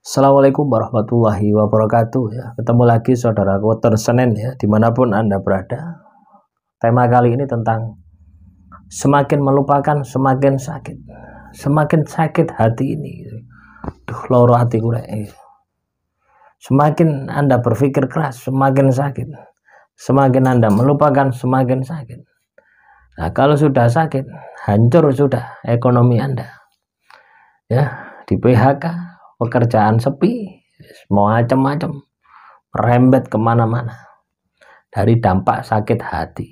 Assalamualaikum warahmatullahi wabarakatuh ya. Ketemu lagi saudara Quoter Senin ya, dimanapun Anda berada. Tema kali ini tentang semakin melupakan semakin sakit. Semakin sakit hati ini. Duh, loro hati gue. Semakin Anda berpikir keras semakin sakit. Semakin Anda melupakan semakin sakit. Nah, kalau sudah sakit, hancur sudah ekonomi Anda. Ya, di PHK, pekerjaan sepi, mau macam-macam, merembet kemana-mana dari dampak sakit hati.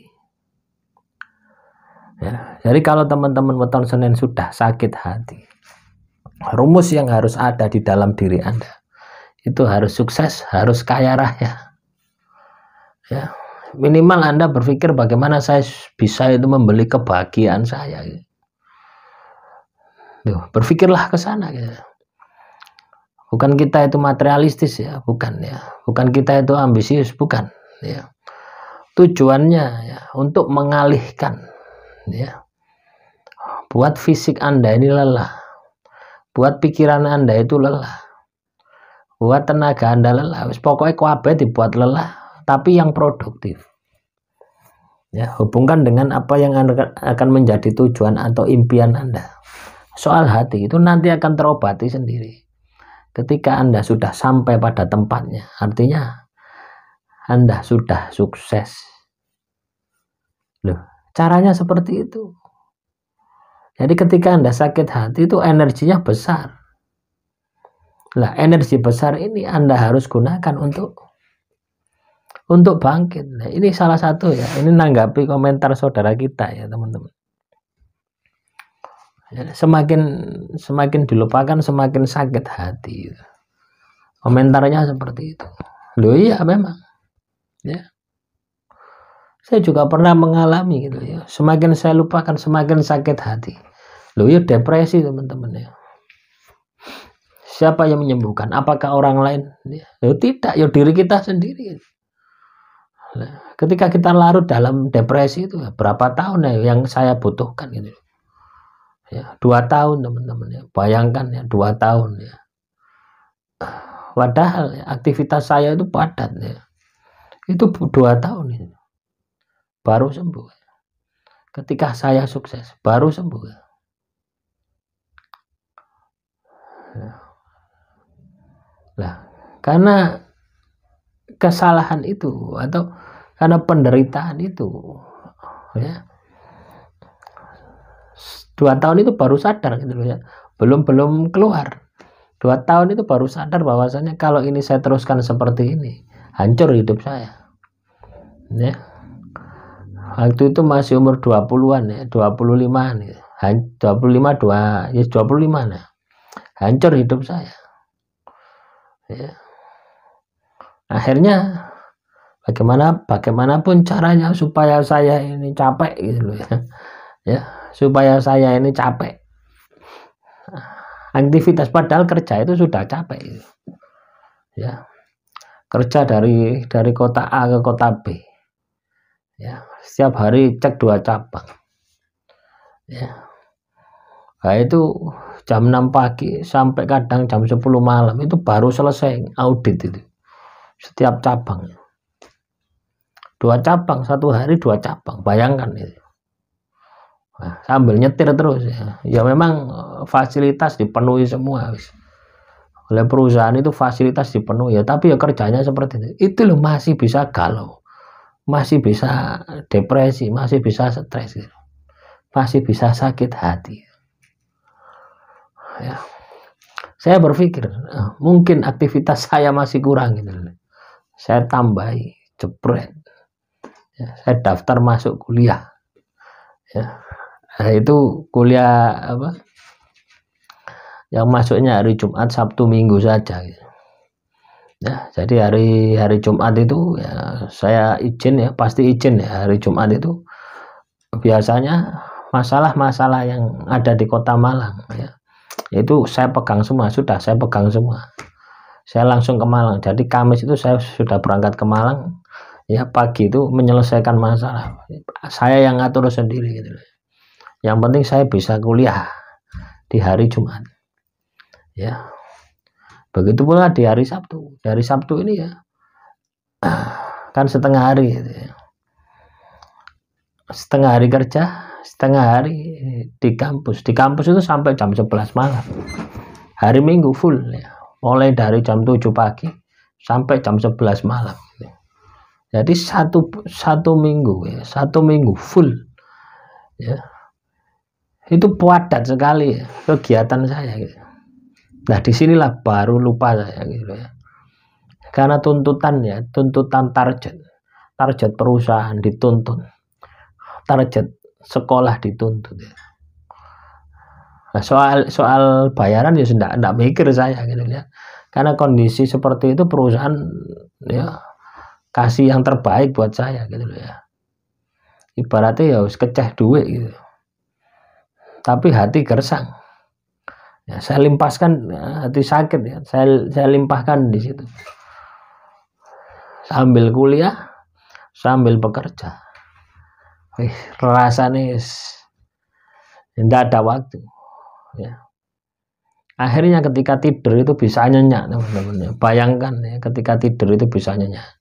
Ya, jadi kalau teman-teman weton Senin sudah sakit hati, rumus yang harus ada di dalam diri Anda itu harus sukses, harus kaya raya. Ya, minimal Anda berpikir bagaimana saya bisa itu membeli kebahagiaan saya. Duh, berpikirlah ke sana. Ya. Bukan kita itu materialistis ya, bukan ya. Bukan kita itu ambisius, bukan ya. Tujuannya ya untuk mengalihkan ya. Buat fisik Anda ini lelah. Buat pikiran Anda itu lelah. Buat tenaga Anda lelah. Pokoknya kabeh dibuat lelah, tapi yang produktif. Ya, hubungkan dengan apa yang akan menjadi tujuan atau impian Anda. Soal hati itu nanti akan terobati sendiri. Ketika Anda sudah sampai pada tempatnya, artinya Anda sudah sukses. Loh, caranya seperti itu. Jadi ketika Anda sakit hati itu energinya besar. Nah, energi besar ini Anda harus gunakan untuk bangkit. Nah, ini salah satu ya. Ini nanggapi komentar saudara kita ya, teman-teman. Semakin dilupakan semakin sakit hati. Komentarnya seperti itu. Loh iya memang. Ya. Saya juga pernah mengalami gitu ya. Semakin saya lupakan semakin sakit hati. Loh ya depresi teman-teman ya. Siapa yang menyembuhkan? Apakah orang lain? Ya. Loh tidak, ya diri kita sendiri. Nah, ketika kita larut dalam depresi itu berapa tahun ya yang saya butuhkan gitu. Ya, 2 tahun teman-teman ya. Bayangkan ya 2 tahun ya. Padahal ya, aktivitas saya itu padat ya. Itu 2 tahun ya. Baru sembuh. Ketika saya sukses, baru sembuh. Ya. Nah, karena kesalahan itu atau karena penderitaan itu ya. 2 tahun itu baru sadar gitu loh ya. Belum keluar. 2 tahun itu baru sadar bahwasanya kalau ini saya teruskan seperti ini, hancur hidup saya. Ya. Waktu itu masih umur 20-an ya, 25-an ya. 25 nah. Hancur hidup saya. Ya. Akhirnya bagaimanapun caranya supaya saya ini capek gitu loh ya. Ya, supaya saya ini capek. Aktivitas padahal kerja itu sudah capek gitu. Ya. Kerja dari kota A ke kota B. Ya, setiap hari cek 2 cabang. Ya. Nah, itu jam 6 pagi sampai kadang jam 10 malam itu baru selesai audit itu. Setiap cabang. 2 cabang, 1 hari 2 cabang. Bayangkan itu. Nah, sambil nyetir terus ya. Ya memang fasilitas dipenuhi semua. Oleh perusahaan itu fasilitas dipenuhi ya, tapi ya kerjanya seperti itu. Itu loh masih bisa galau. Masih bisa depresi, masih bisa stres gitu. Masih bisa sakit hati. Ya. Saya berpikir mungkin aktivitas saya masih kurang gitu. Saya tambahi, jepret. Ya, saya daftar masuk kuliah. Ya. Nah, itu kuliah apa? Yang masuknya hari Jumat, Sabtu, Minggu saja. Gitu. Ya, jadi hari Jumat itu ya saya izin ya, pasti izin ya hari Jumat itu. Biasanya masalah-masalah yang ada di Kota Malang ya. Itu saya pegang semua, sudah saya pegang semua. Saya langsung ke Malang. Jadi Kamis itu saya sudah berangkat ke Malang. Ya pagi itu menyelesaikan masalah. Saya yang ngatur sendiri gitu. Yang penting saya bisa kuliah di hari Jumat. Ya. Begitu pula di hari Sabtu. Di hari Sabtu ini ya kan setengah hari gitu ya. Setengah hari kerja, setengah hari di kampus. Di kampus itu sampai jam 11 malam. Hari Minggu full ya. Mulai dari jam 7 pagi sampai jam 11 malam. Jadi satu minggu ya, satu minggu full ya. Itu padat sekali ya, kegiatan saya gitu. Nah, disinilah baru lupa saya gitu ya. Karena tuntutan ya, tuntutan target perusahaan dituntut, target sekolah dituntut ya. Nah, soal bayaran ya sudah enggak mikir saya gitu ya. Karena kondisi seperti itu perusahaan ya kasih yang terbaik buat saya gitu loh ya. Ibaratnya ya harus keceh duit gitu. Tapi hati gersang. Ya, saya limpaskan hati sakit ya. Saya limpahkan di situ. Sambil kuliah, sambil bekerja. Rasanya tidak ada waktu. Ya. Akhirnya ketika tidur itu bisa nyenyak, teman-teman. Bayangkan ya, ketika tidur itu bisa nyenyak.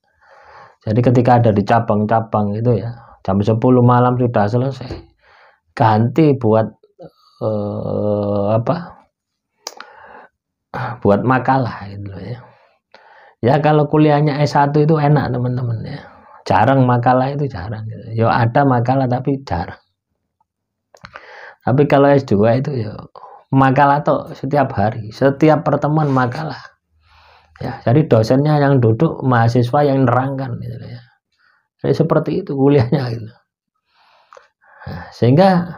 Jadi ketika ada di cabang-cabang itu ya, jam 10 malam sudah selesai. Ganti buat buat makalah gitu ya. Ya kalau kuliahnya S1 itu enak teman-teman ya. Jarang makalah itu jarang gitu. Ya ada makalah tapi jarang. Tapi kalau S2 itu ya makalah tuh setiap hari, setiap pertemuan makalah. Ya, jadi dosennya yang duduk, mahasiswa yang nerangkan gitu ya. Jadi seperti itu kuliahnya gitu. Nah, sehingga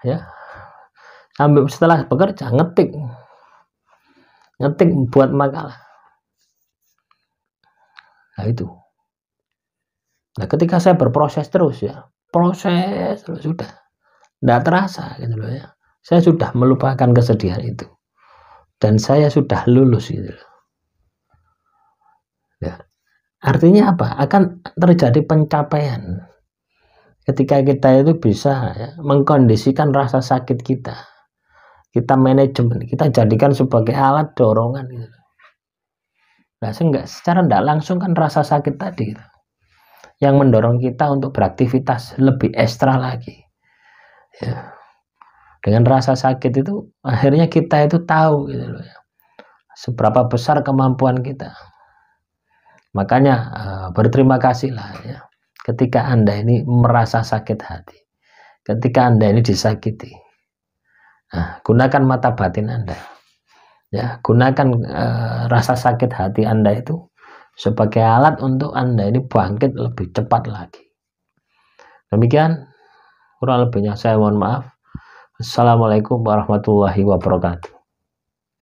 ya sambil setelah bekerja ngetik buat makalah. Nah itu. Nah ketika saya berproses terus ya, proses terus sudah tidak terasa gitu loh ya. Saya sudah melupakan kesedihan itu dan saya sudah lulus gitu loh. Ya. Artinya apa? Akan terjadi pencapaian ketika kita itu bisa ya, mengkondisikan rasa sakit kita manajemen, kita jadikan sebagai alat dorongan gitu. Nah, secara tidak langsung kan rasa sakit tadi gitu, yang mendorong kita untuk beraktivitas lebih ekstra lagi ya. Dengan rasa sakit itu akhirnya kita itu tahu gitu loh ya, seberapa besar kemampuan kita. Makanya berterima kasihlah ya ketika Anda ini merasa sakit hati, ketika Anda ini disakiti. Nah, gunakan mata batin Anda ya, gunakan rasa sakit hati Anda itu sebagai alat untuk Anda ini bangkit lebih cepat lagi. Demikian, kurang lebihnya saya mohon maaf. Assalamualaikum warahmatullahi wabarakatuh.